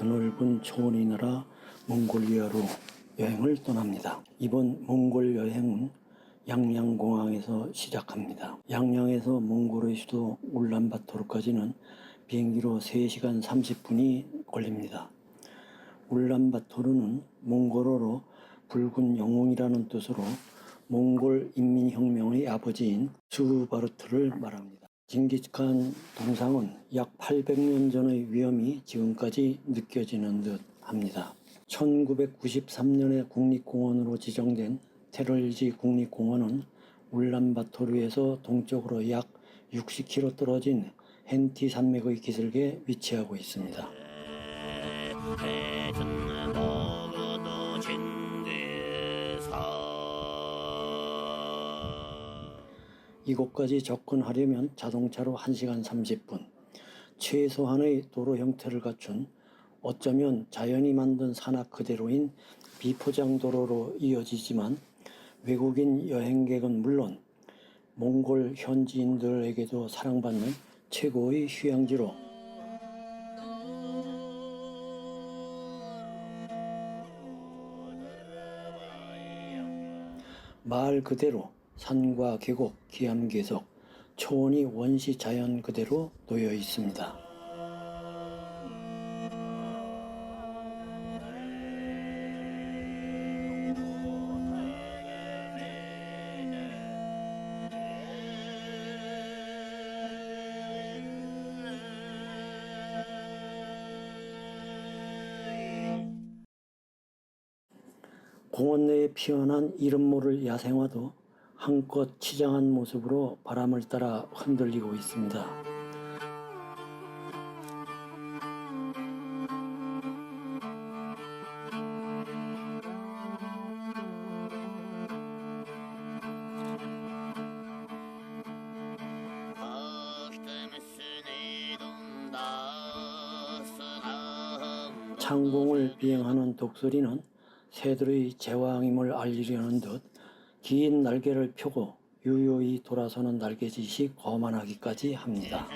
드넓은 초원이 나라 몽골리아로 여행을 떠납니다. 이번 몽골 여행은 양양공항에서 시작합니다. 양양에서 몽골의 수도 울란바토르까지는 비행기로 3시간 30분이 걸립니다. 울란바토르는 몽골어로 붉은 영웅이라는 뜻으로 몽골 인민혁명의 아버지인 수바르트를 말합니다. 징기스칸 동상은 약 800년 전의 위험이 지금까지 느껴지는 듯 합니다. 1993년에 국립공원으로 지정된 테럴지 국립공원은 울란바토르에서 동쪽으로 약 60km 떨어진 헨티 산맥의 기슭에 위치하고 있습니다. 이곳까지 접근하려면 자동차로 1시간 30분, 최소한의 도로 형태를 갖춘 어쩌면 자연이 만든 산악 그대로인 비포장 도로로 이어지지만 외국인 여행객은 물론 몽골 현지인들에게도 사랑받는 최고의 휴양지로 말 그대로 산과 계곡, 기암괴석, 초원이 원시 자연 그대로 놓여 있습니다. 공원 내에 피어난 이름 모를 야생화도 한껏 치장한 모습으로 바람을 따라 흔들리고 있습니다. 창공을 비행하는 독수리는 새들의 제왕임을 알리려는 듯 긴 날개를 펴고 유유히 돌아서는 날개짓이 거만하기까지 합니다.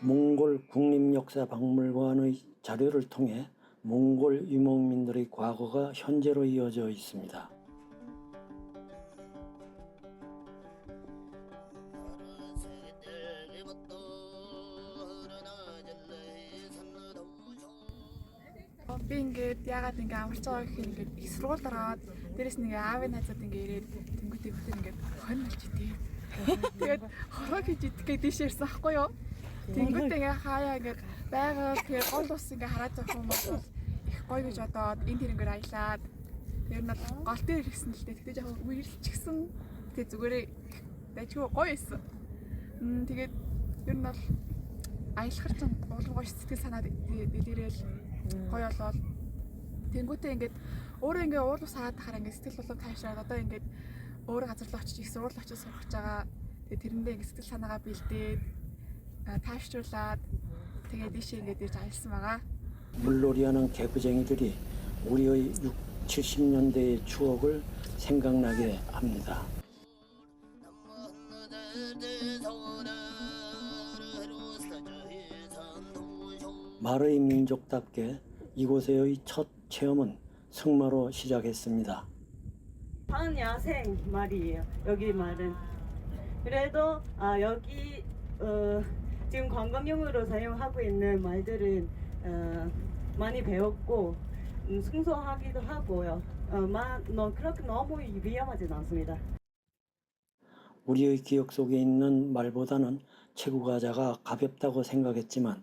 몽골 국립역사박물관의 자료를 통해 몽골 유목민들의 과거가 현재로 이어져 있습니다. Би ингээд ягаад ингээд амарч байгаа гэх ингээд их сургууль ороод дээрэс нэг аавын найзууд ингээд ирээд тэнгуүтэй бүтэн ингээд хонь болж идэв. Тэгээд хорог хийж идэх гээд тийш ирсэн аахгүй юу? Тэнгуүтэй ингээд хаяа ингээд байгаад тэгээд гол ус ингээд хараад байгаа хүмүүс бол их гоё гэж бодоод энэ тэр ингээд аялаад тэр нь гол дээр ирсэн л дээ. Тэгтээ жоохон үерэлчихсэн. Тэгээд зүгээрээ дайггүй гоё байсан. Тэгээд ер нь бол аялахар ч уулын гоё сэтгэл санаад дээрэл гоё болол тэнгуүтэй ингээд өөрөө ингээд уул ус хаад тахаар ингээд сэтгэл болов таашраад одоо ингээд өөр газар руу очиж их сургууль очиж сурах гэж байгаа. Тэгээ тэрэндээ ингээд сэтгэл санаагаа бэлдээд таашруулаад тэгээд ийшээ ингээд ирж аялсан байгаа. 물놀이하는 개구쟁이들이 우리의 60, 70년대의 추억을 생각나게 합니다. 말의 민족답게 이곳에의 첫 체험은 승마로 시작했습니다. 한 야생 말이에요. 여기 말은. 그래도 여기 지금 관광용으로 사용하고 있는 말들은 많이 배웠고 승소하기도 하고요. 그렇게 너무 위험하진 않습니다. 우리의 기억 속에 있는 말보다는 채구과자가 가볍다고 생각했지만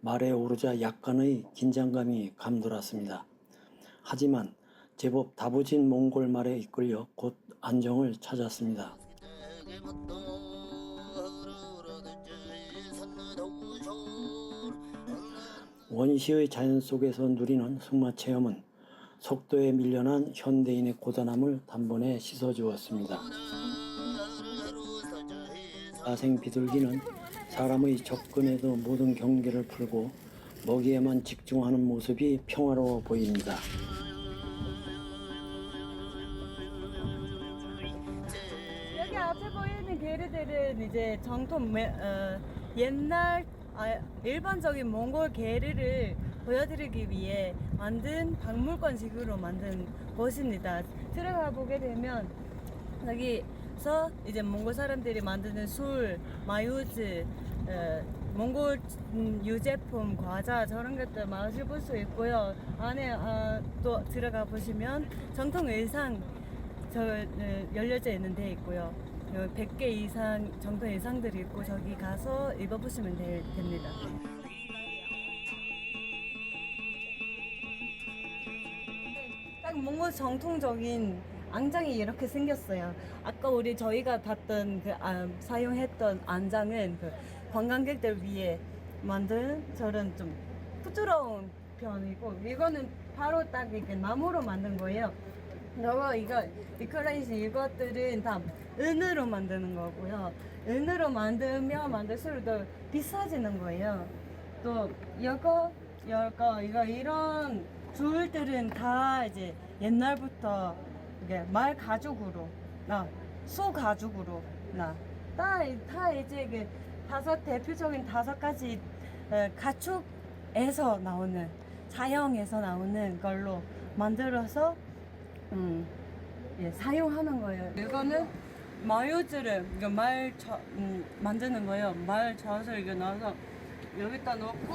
말에 오르자 약간의 긴장감이 감돌았습니다. 하지만 제법 다부진 몽골 말에 이끌려 곧 안정을 찾았습니다. 원시의 자연 속에서 누리는 승마 체험은 속도에 밀려난 현대인의 고단함을 단번에 씻어주었습니다. 야생 비둘기는 사람의 접근에도 모든 경계를 풀고 먹이에만 집중하는 모습이 평화로워 보입니다. 앞에 보이는 게르들은 이제 옛날 일반적인 몽골 게르를 보여드리기 위해 만든 박물관식으로 만든 곳입니다. 들어가 보게 되면 여기서 이제 몽골 사람들이 만드는 술, 마요즈, 몽골 유제품, 과자 저런 것들 마셔볼 수 있고요. 안에 또 들어가 보시면 전통 의상 열려져 있는 데 있고요. 100개 이상 정도 의상들이 있고 저기 가서 입어보시면 됩니다. 딱 몽골 정통적인 앙장이 이렇게 생겼어요. 아까 저희가 봤던 사용했던 앙장은 관광객들 위해 만든 저런 좀 부드러운 편이고, 이거는 바로 딱 이렇게 나무로 만든 거예요. 이것들은 다 은으로 만드는 거고요. 은으로 만들면 만들수록 더 비싸지는 거예요. 또 이런 줄들은 다 이제 옛날부터 이게 말 가죽으로 소 가죽으로 다 이제 대표적인 5가지 가축에서 나오는 자연에서 나오는 걸로 만들어서 사용하는 거예요. 이거는 마요즈를 만드는 거예요. 말 젖을 이렇게 넣어서 여기다 넣고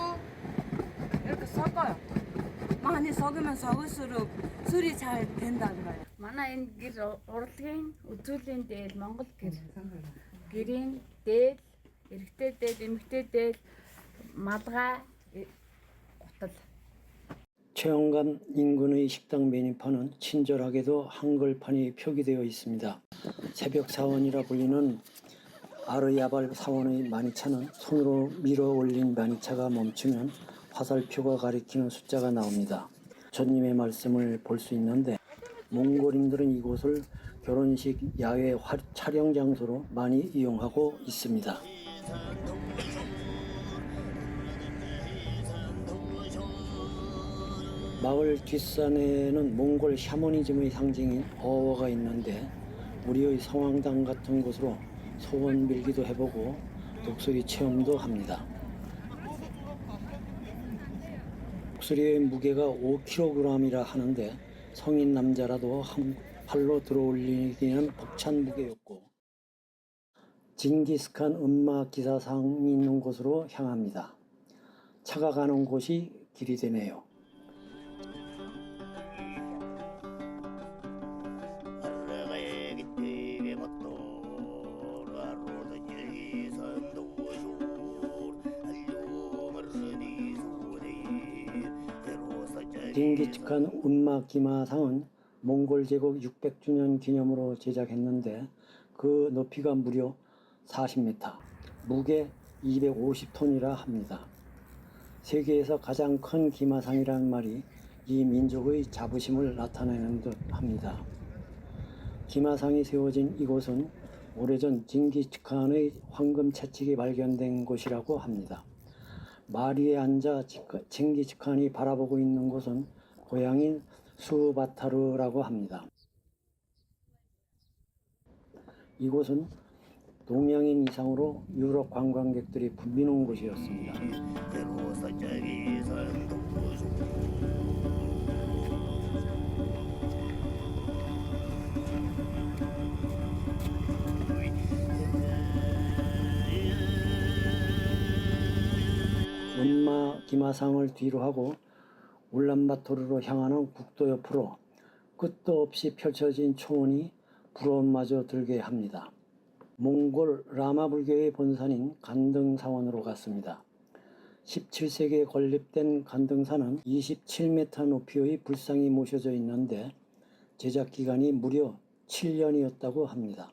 이렇게 섞어요. 많이 섞으면 섞을수록 술이 잘 된다는 거예요. Манай энэ гэр урлагийн үзүүлийн дээл Монгол гэр. Гэрийн дээл, эрэгтэй дээл, эмэгтэй дээл, малгай, гутал. 최영감 인근의 식당 메뉴판은 친절하게도 한글판이 표기되어 있습니다. 새벽 사원이라 불리는 아르야발 사원의 마니차는 손으로 밀어 올린 마니차가 멈추면 화살표가 가리키는 숫자가 나옵니다. 전님의 말씀을 볼 수 있는데 몽골인들은 이곳을 결혼식 야외 촬영 장소로 많이 이용하고 있습니다. 마을 뒷산에는 몽골 샤머니즘의 상징인 어워가 있는데 우리의 성황당 같은 곳으로 소원 빌기도 해보고 독수리 체험도 합니다. 독수리의 무게가 5kg이라 하는데 성인 남자라도 한 팔로 들어올리기는 벅찬 무게였고, 징기스칸 음마 기사상이 있는 곳으로 향합니다. 차가 가는 곳이 길이 되네요. 징기스칸 음마 기마상은 몽골 제국 600주년 기념으로 제작했는데 그 높이가 무려 40m, 무게 250톤이라 합니다. 세계에서 가장 큰 기마상이라는 말이 이 민족의 자부심을 나타내는 듯 합니다. 기마상이 세워진 이곳은 오래전 징기스칸의 황금 채찍이 발견된 곳이라고 합니다. 말 위에 앉아 징기스칸이 바라보고 있는 곳은 고향인 수바타르라고 합니다. 이곳은 동양인 이상으로 유럽 관광객들이 붐비는 곳이었습니다. 음마 기마상을 뒤로 하고 울란바토르로 향하는 국도 옆으로 끝도 없이 펼쳐진 초원이 부러움마저 들게 합니다. 몽골 라마 불교의 본산인 간등사원으로 갔습니다. 17세기에 건립된 간등산은 27m 높이의 불상이 모셔져 있는데 제작 기간이 무려 7년이었다고 합니다.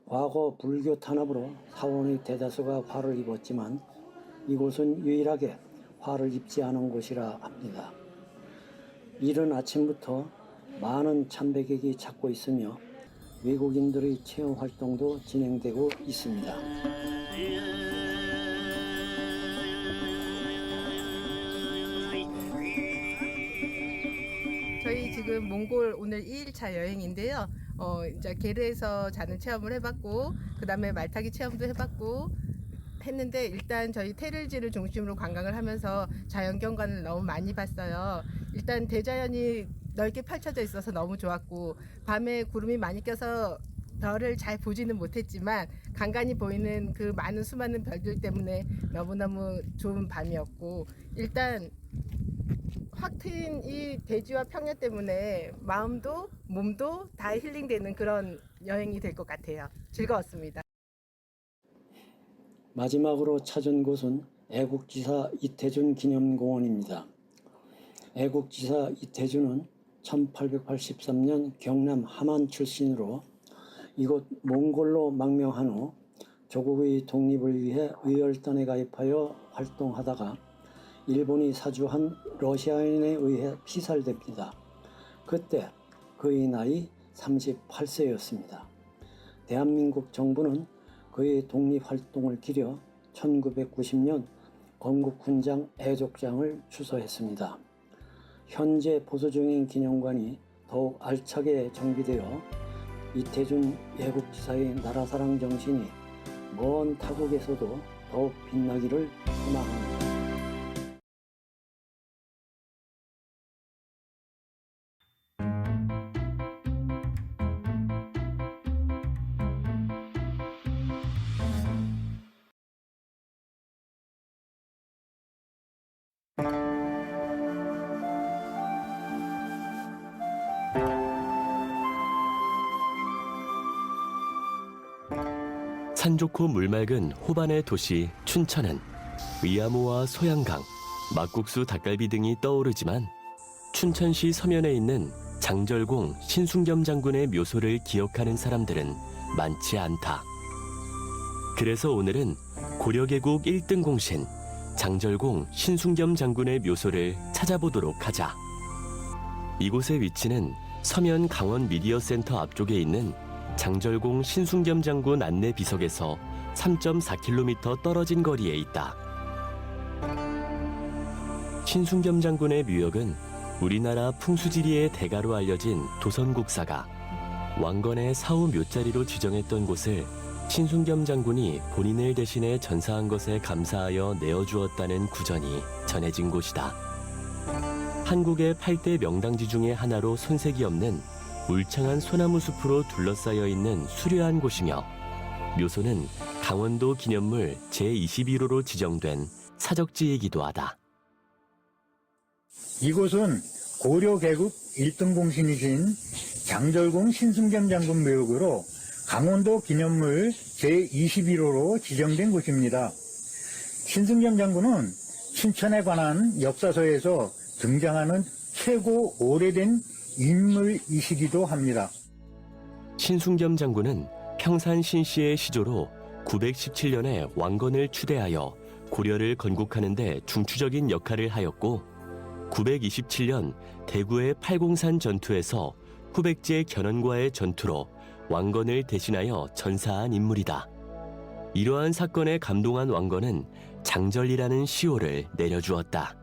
과거 불교 탄압으로 사원의 대다수가 화를 입었지만 이곳은 유일하게 화를 입지 않은 곳이라 합니다. 이른 아침부터 많은 참배객이 찾고 있으며 외국인들의 체험 활동도 진행되고 있습니다. 저희 지금 지금 몽골 오늘 2일차 여행인데요. 이제 게르에서 자는 체험을 해봤고, 그 다음에 말타기 체험도 해봤고 했는데, 일단 저희 테를지를 중심으로 관광을 하면서 자연경관을 너무 많이 봤어요. 일단 대자연이 넓게 펼쳐져 있어서 너무 좋았고, 밤에 구름이 많이 껴서 별을 잘 보지는 못했지만 간간히 보이는 그 많은 수많은 별들 때문에 너무너무 좋은 밤이었고, 일단 확 트인 이 대지와 평야 때문에 마음도 몸도 다 힐링되는 그런 여행이 될 것 같아요. 즐거웠습니다. 마지막으로 찾은 곳은 애국지사 이태준 기념공원입니다. 애국지사 이태준은 1883년 경남 함안 출신으로 이곳 몽골로 망명한 후 조국의 독립을 위해 의열단에 가입하여 활동하다가 일본이 사주한 러시아인에 의해 피살됩니다. 그때 그의 나이 38세였습니다. 대한민국 정부는 그의 독립활동을 기려 1990년 건국훈장 애족장을 추서했습니다. 현재 보수 중인 기념관이 더욱 알차게 정비되어 이태준 애국지사의 나라사랑 정신이 먼 타국에서도 더욱 빛나기를 소망합니다. 산 좋고 물 맑은 호반의 도시 춘천은 위아모와 소양강, 막국수 닭갈비 등이 떠오르지만 춘천시 서면에 있는 장절공 신순겸 장군의 묘소를 기억하는 사람들은 많지 않다. 그래서 오늘은 고려계곡 1등 공신 장절공 신순겸 장군의 묘소를 찾아보도록 하자. 이곳의 위치는 서면 강원 미디어 센터 앞쪽에 있는 장절공 신순겸 장군 안내 비석에서 3.4km 떨어진 거리에 있다. 신순겸 장군의 묘역은 우리나라 풍수지리의 대가로 알려진 도선국사가 왕건의 사후 묘자리로 지정했던 곳을 신순겸 장군이 본인을 대신해 전사한 것에 감사하여 내어주었다는 구전이 전해진 곳이다. 한국의 8대 명당지 중의 하나로 손색이 없는 울창한 소나무 숲으로 둘러싸여 있는 수려한 곳이며, 묘소는 강원도 기념물 제21호로 지정된 사적지이기도 하다. 이곳은 고려계국 1등 공신이신 장절공 신순겸 장군 묘역으로 강원도 기념물 제21호로 지정된 곳입니다. 신순겸 장군은 춘천에 관한 역사서에서 등장하는 최고 오래된 인물이시기도 합니다. 신순겸 장군은 평산 신씨의 시조로 917년에 왕건을 추대하여 고려를 건국하는 데 중추적인 역할을 하였고, 927년 대구의 팔공산 전투에서 후백제 견훤과의 전투로 왕건을 대신하여 전사한 인물이다. 이러한 사건에 감동한 왕건은 장절이라는 시호를 내려주었다.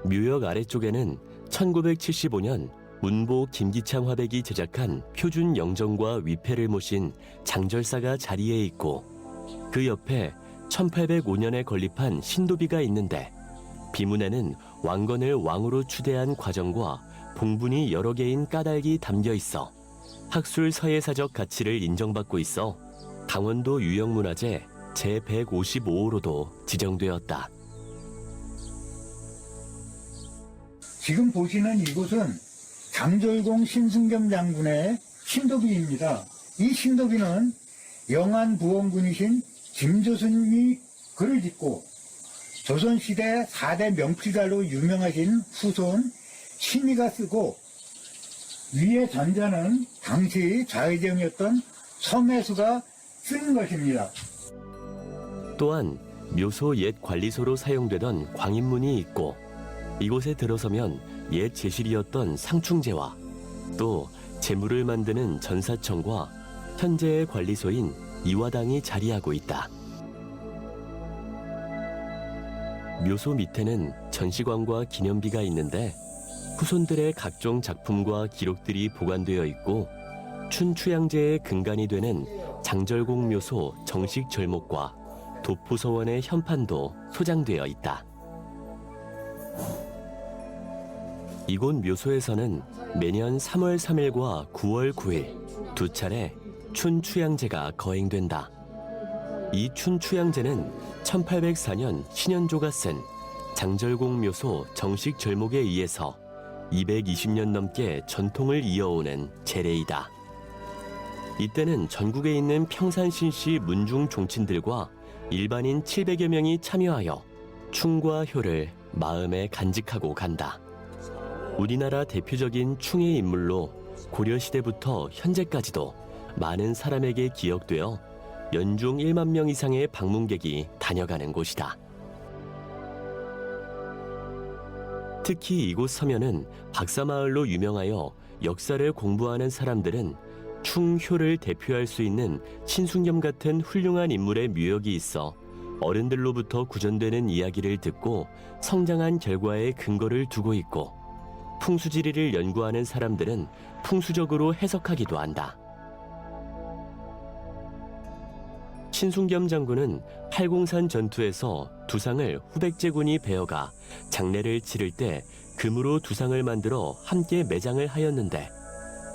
묘역 아래쪽에는 1975년 문보 김기창 화백이 제작한 표준 영정과 위패를 모신 장절사가 자리에 있고, 그 옆에 1805년에 건립한 신도비가 있는데, 비문에는 왕건을 왕으로 추대한 과정과 봉분이 여러 개인 까닭이 담겨 있어 학술 서예사적 가치를 인정받고 있어 강원도 유형문화재 제155호로도 지정되었다. 지금 보시는 이곳은 장절공 신순겸 장군의 신도비입니다. 이 신도비는 영안부원군이신 김조순이 글을 짓고 조선시대 4대 명필가로 유명하신 후손 신의가 쓰고, 위의 전자는 당시 좌의정이었던 서매수가 쓴 것입니다. 또한 묘소 옛 관리소로 사용되던 광인문이 있고, 이곳에 들어서면 옛 제실이었던 상충제와 또 제물을 만드는 전사청과 현재의 관리소인 이화당이 자리하고 있다. 묘소 밑에는 전시관과 기념비가 있는데, 후손들의 각종 작품과 기록들이 보관되어 있고 춘추양제의 근간이 되는 장절공 묘소 정식 절목과 도포서원의 현판도 소장되어 있다. 이곳 묘소에서는 매년 3월 3일과 9월 9일 두 차례 춘추양제가 거행된다. 이 춘추양제는 1804년 신현조가 쓴 장절공 묘소 정식 절목에 의해서 220년 넘게 전통을 이어오는 제례이다. 이때는 전국에 있는 평산신시 문중 종친들과 일반인 700여 명이 참여하여 충과 효를 마음에 간직하고 간다. 우리나라 대표적인 충의 인물로 고려시대부터 현재까지도 많은 사람에게 기억되어 연중 1만 명 이상의 방문객이 다녀가는 곳이다. 특히 이곳 서면은 박사마을로 유명하여 역사를 공부하는 사람들은 충효를 대표할 수 있는 신숙염 같은 훌륭한 인물의 묘역이 있어 어른들로부터 구전되는 이야기를 듣고 성장한 결과에 근거를 두고 있고 풍수지리를 연구하는 사람들은 풍수적으로 해석하기도 한다. 신숙염 장군은 팔공산 전투에서 두상을 후백제군이 베어가 장례를 치를 때 금으로 두상을 만들어 함께 매장을 하였는데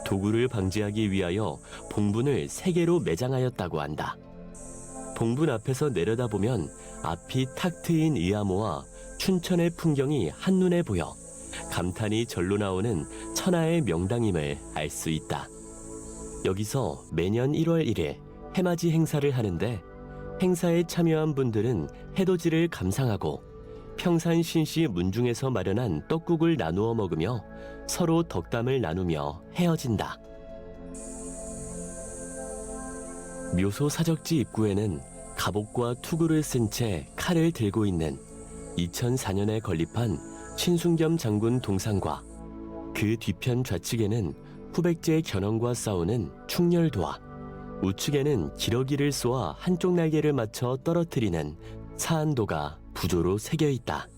도구를 방지하기 위하여 봉분을 3개로 매장하였다고 한다. 봉분 앞에서 내려다보면 앞이 탁 트인 의암호와 춘천의 풍경이 한눈에 보여 감탄이 절로 나오는 천하의 명당임을 알 수 있다. 여기서 매년 1월 1일 해맞이 행사를 하는데 행사에 참여한 분들은 해돋이를 감상하고 평산신시 문중에서 마련한 떡국을 나누어 먹으며 서로 덕담을 나누며 헤어진다. 묘소 사적지 입구에는 갑옷과 투구를 쓴 채 칼을 들고 있는 2004년에 건립한 신숙염 장군 동상과 그 뒤편 좌측에는 후백제 견훤과 싸우는 충렬도와 우측에는 기러기를 쏘아 한쪽 날개를 맞춰 떨어뜨리는 사안도가 부조로 새겨 있다.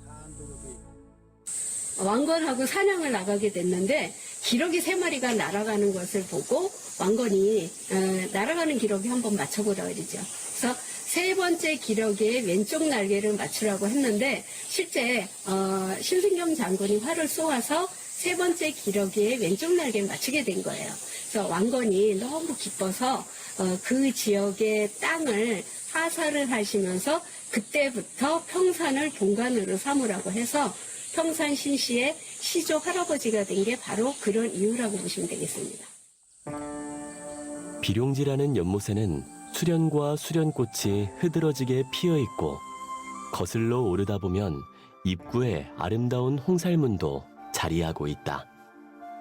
왕건하고 사냥을 나가게 됐는데 기러기 3마리가 날아가는 것을 보고 왕건이 날아가는 기러기 한번 맞춰보라 그러죠. 그래서 3번째 기러기의 왼쪽 날개를 맞추라고 했는데 실제 신숙염 장군이 활을 쏘아서 3번째 기러기의 왼쪽 날개를 맞추게 된 거예요. 그래서 왕건이 너무 기뻐서 그 지역의 땅을 하사를 하시면서 그때부터 평산을 본관으로 삼으라고 해서 평산신시의 시조 할아버지가 된 게 바로 그런 이유라고 보시면 되겠습니다. 비룡지라는 연못에는 수련과 수련꽃이 흐드러지게 피어있고 거슬러 오르다 보면 입구에 아름다운 홍살문도 자리하고 있다.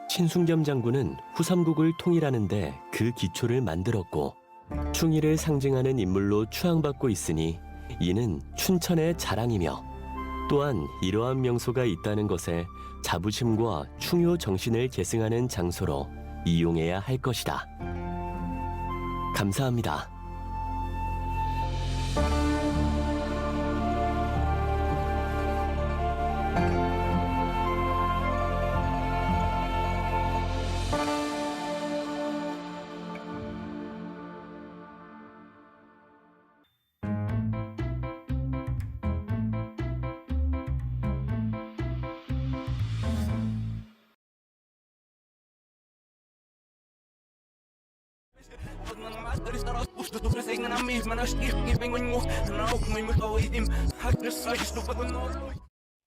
신숙염 장군은 후삼국을 통일하는데 그 기초를 만들었고 충의를 상징하는 인물로 추앙받고 있으니 이는 춘천의 자랑이며 또한 이러한 명소가 있다는 것에 자부심과 충효 정신을 계승하는 장소로 이용해야 할 것이다. 감사합니다.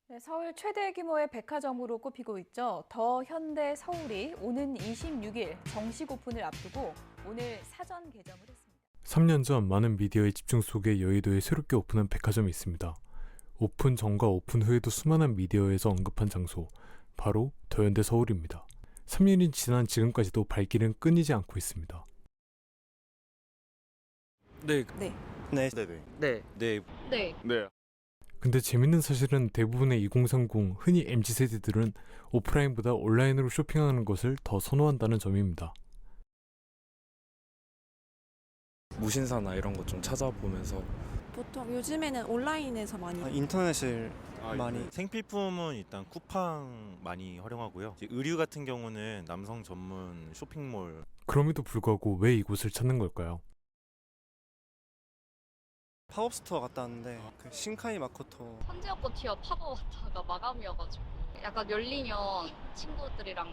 네, 서울 최대 규모의 백화점으로 꼽히고 있죠. 더 현대 서울이 오는 26일 정식 오픈을 앞두고 오늘 사전 개점을 했습니다. 3년 전 많은 미디어의 집중 속에 여의도에 새롭게 오픈한 백화점이 있습니다. 오픈 전과 오픈 후에도 수많은 미디어에서 언급한 장소, 바로 더 현대 서울입니다. 3년이 지난 지금까지도 발길은 끊이지 않고 있습니다. 네. 네. 네. 네. 네. 네. 네. 네. 근데 재밌는 사실은 대부분의 2030, 흔히 MZ세대들은 오프라인보다 온라인으로 쇼핑하는 것을 더 선호한다는 점입니다. 무신사나 이런 거 좀 찾아보면서 보통 요즘에는 온라인에서 많이 인터넷을 많이. 생필품은 일단 쿠팡 많이 활용하고요. 이제 의류 같은 경우는 남성 전문 쇼핑몰. 그럼에도 불구하고 왜 이곳을 찾는 걸까요? 팝업 스토어 갔다 왔는데 그 신카이 마코토 현지여고 티어 팝업 왔다가 마감이어가지고 약간 열리면 친구들이랑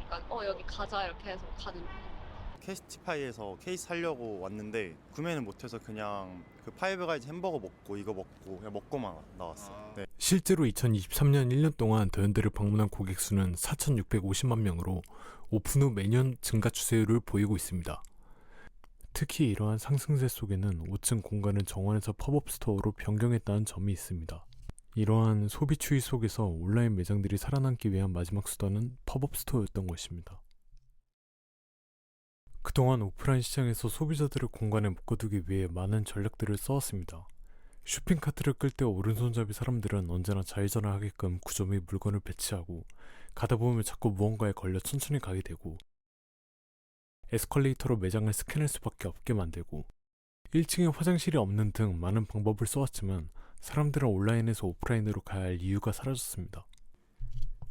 여기 가자 이렇게 해서 가는 편입니다. 캐스티파이에서 케이스 사려고 왔는데 구매는 못해서 그냥 그 파이브가이즈 햄버거 먹고 이거 먹고 그냥 먹고만 나왔어요. 네. 실제로 2023년 1년 동안 더현대를 방문한 고객 수는 4,650만 명으로 오픈 후 매년 증가 추세를 보이고 있습니다. 특히 이러한 상승세 속에는 5층 공간을 정원에서 팝업 스토어로 변경했다는 점이 있습니다. 이러한 소비 추이 속에서 온라인 매장들이 살아남기 위한 마지막 수단은 팝업 스토어였던 것입니다. 그동안 오프라인 시장에서 소비자들을 공간에 묶어두기 위해 많은 전략들을 써왔습니다. 쇼핑카트를 끌 때 오른손잡이 사람들은 언제나 좌회전을 하게끔 구조미 물건을 배치하고 가다 보면 자꾸 무언가에 걸려 천천히 가게 되고 에스컬레이터로 매장을 스캔할 수밖에 없게 만들고 1층에 화장실이 없는 등 많은 방법을 써왔지만 사람들은 온라인에서 오프라인으로 가야 할 이유가 사라졌습니다.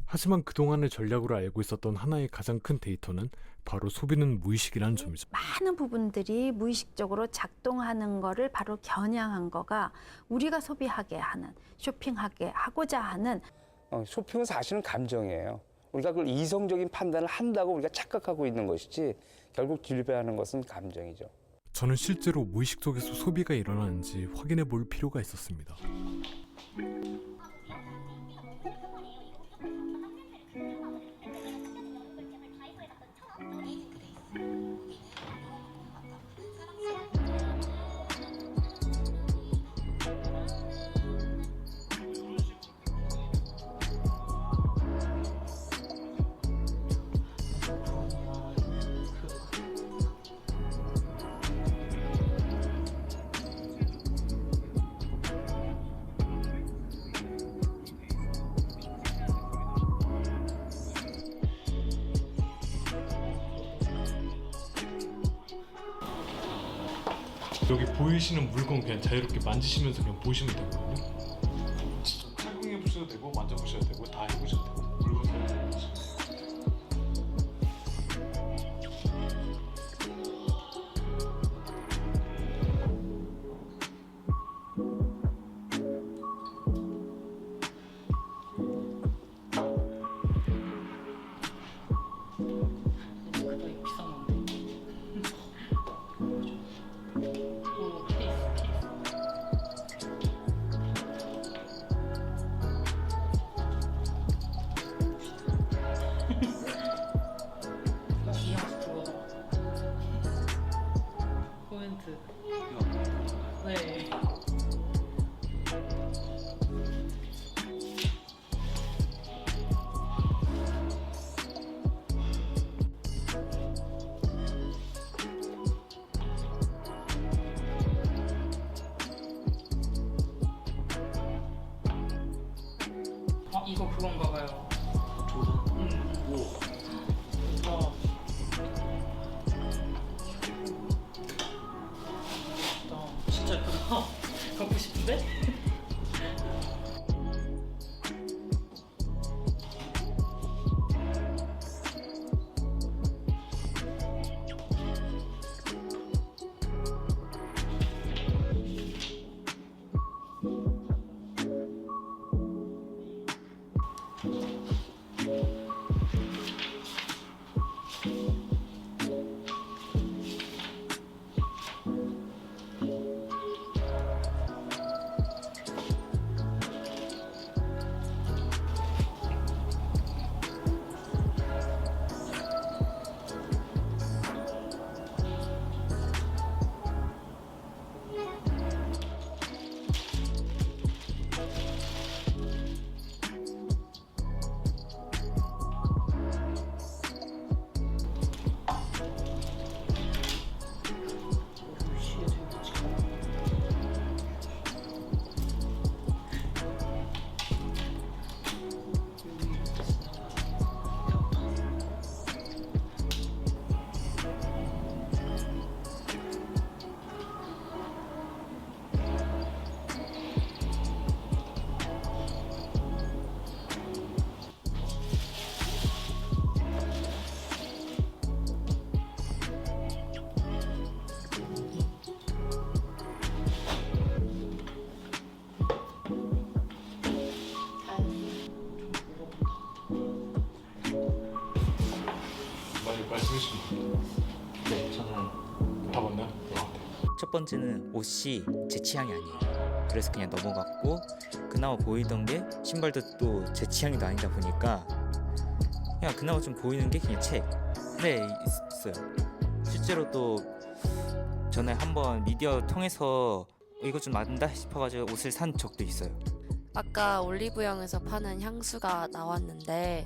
하지만 그동안의 전략으로 알고 있었던 하나의 가장 큰 데이터는 바로 소비는 무의식이라는 점이죠. 많은 부분들이 무의식적으로 작동하는 거를 바로 겨냥한 거가 우리가 소비하게 하는, 쇼핑하게 하고자 하는 쇼핑은 사실은 감정이에요. 우리가 그걸 이성적인 판단을 한다고 우리가 착각하고 있는 것이지 결국 지배하는 것은 감정이죠. 저는 실제로 무의식 속에서 소비가 일어나는지 확인해 볼 필요가 있었습니다. 여기 보이시는 물건 그냥 자유롭게 만지시면서 그냥 보시면 되거든요. 진짜 착용해 보셔도 되고 만져보셔도 되고 다 해보셔도 되고 물건 사용해 보시면 네. 이거 그건가 봐요. 진짜 그거 갖고 싶은데? 말씀해 주시면 네, 저는 다 봤나요? 첫 번째는 옷이 제 취향이 아니에요. 그래서 그냥 넘어갔고 그나마 보이던 게 신발도 또 제 취향이 아니다 보니까 그냥 그나마 좀 보이는 게 그냥 책. 네, 있어요. 실제로 또 전에 한번 미디어 통해서 이거 좀 맞는다 싶어가지고 옷을 산 적도 있어요. 아까 올리브영에서 파는 향수가 나왔는데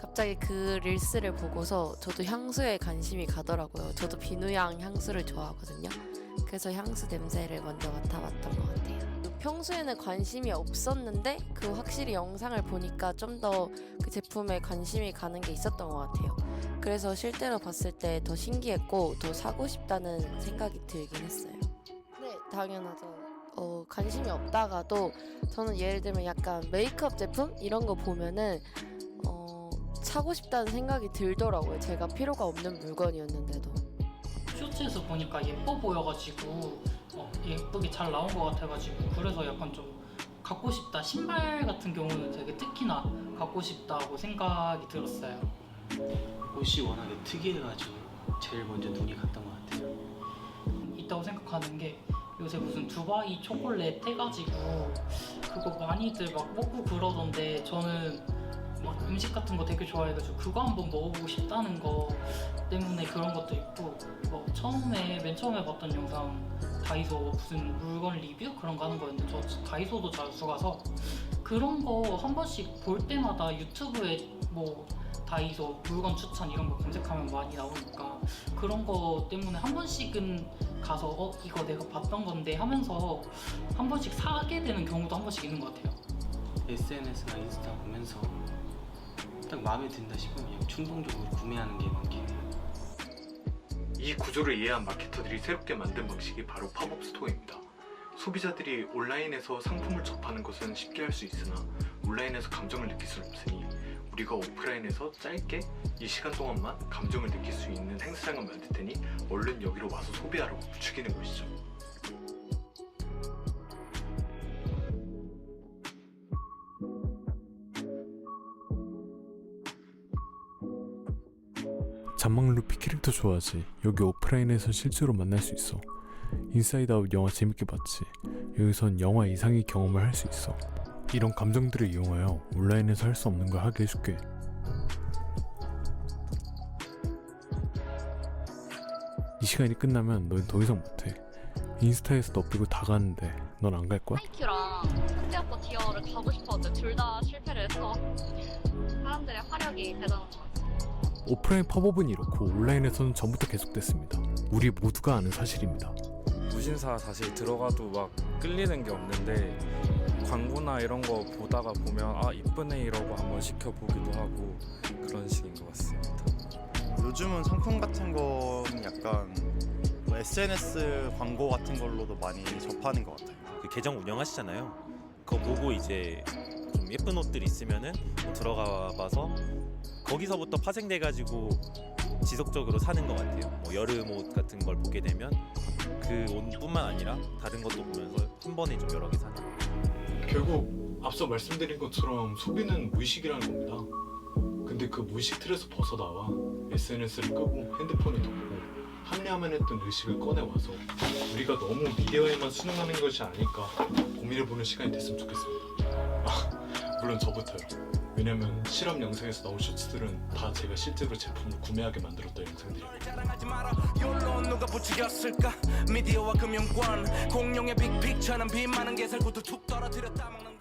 갑자기 그 릴스를 보고서 저도 향수에 관심이 가더라고요. 저도 비누향 향수를 좋아하거든요. 그래서 향수 냄새를 먼저 맡아봤던 것 같아요. 평소에는 관심이 없었는데 그 확실히 영상을 보니까 좀 더 그 제품에 관심이 가는 게 있었던 것 같아요. 그래서 실제로 봤을 때 더 신기했고 더 사고 싶다는 생각이 들긴 했어요. 네, 당연하죠. 관심이 없다가도 저는 예를 들면 약간 메이크업 제품 이런 거 보면은 사고 싶다는 생각이 들더라고요. 제가 필요가 없는 물건이었는데도. 쇼츠에서 보니까 예뻐 보여가지고 예쁘게 잘 나온 것 같아가지고 그래서 약간 좀 갖고 싶다. 신발 같은 경우는 되게 특히나 갖고 싶다고 생각이 들었어요. 옷이 워낙에 특이해가지고 제일 먼저 눈이 갔던 것 같아요. 있다고 생각하는 게 요새 무슨 두바이 초콜릿 해가지고 그거 많이들 막 먹고 그러던데 저는 막 음식 같은 거 되게 좋아해가지고 그거 한번 먹어보고 싶다는 거 때문에 그런 것도 있고 맨 처음에 봤던 영상 다이소 무슨 물건 리뷰 그런 거 하는 거였는데 저 다이소도 자주 가서 그런 거 한 번씩 볼 때마다 유튜브에 다이소 물건 추천 이런 거 검색하면 많이 나오니까 그런 거 때문에 한 번씩은 가서 이거 내가 봤던 건데 하면서 한 번씩 사게 되는 경우도 한 번씩 있는 것 같아요. SNS나 인스타 보면서 딱 마음에 든다 싶으면 그냥 충동적으로 구매하는 게 많긴 해요. 이 구조를 이해한 마케터들이 새롭게 만든 방식이 바로 팝업 스토어입니다. 소비자들이 온라인에서 상품을 접하는 것은 쉽게 할 수 있으나 온라인에서 감정을 느낄 수는 없으니 우리가 오프라인에서 짧게 이 시간 동안만 감정을 느낄 수 있는 행사장을 만들 테니 얼른 여기로 와서 소비하라고 부추기는 것이죠. 잔망 루피 캐릭터 좋아하지? 여기 오프라인에선 실제로 만날 수 있어. 인사이드 아웃 영화 재밌게 봤지? 여기선 영화 이상의 경험을 할 수 있어. 이런 감정들을 이용하여 온라인에서 할 수 없는 걸 하게 해줄게. 이 시간이 끝나면 넌 더 이상 못해. 인스타에서 너 빼고 다 가는데 넌 안 갈 거야? 하이큐랑 큰대아빠 디어를 가고 싶었는데 둘 다 실패를 해서 사람들의 화력이 대단한 것 같아요. 오프라인 팝업은 이렇고 온라인에서는 전부터 계속됐습니다. 우리 모두가 아는 사실입니다. 무신사 사실 들어가도 막 끌리는 게 없는데 광고나 이런 거 보다가 보면 이쁘네 이러고 한번 시켜보기도 하고 그런 식인 것 같습니다. 요즘은 상품 같은 건 약간 SNS 광고 같은 걸로도 많이 접하는 것 같아요. 그 계정 운영하시잖아요. 그거 보고 이제 좀 예쁜 옷들 있으면은 들어가 봐서 거기서부터 파생돼가지고 지속적으로 사는 것 같아요. 여름 옷 같은 걸 보게 되면 그 옷뿐만 아니라 다른 것도 보면서 한 번에 좀 여러 개 사는. 결국 앞서 말씀드린 것처럼 소비는 무의식이라는 겁니다. 근데 그 무의식 틀에서 벗어나와 SNS를 끄고 핸드폰을 덮고 합리화만 했던 의식을 꺼내와서 우리가 너무 미디어에만 순응하는 것이 아닐까 고민해보는 시간이 됐으면 좋겠습니다. 물론 저부터요. 왜냐면 실험 영상에서 나온 쇼츠들은 다 제가 실제로 제품을 구매하게 만들었던 영상들이에요. 욜로 누가 부추겼을까? 미디어와 금융권 공룡의 빅픽처는 비 많은 게살구도 툭 떨어뜨렸다 먹는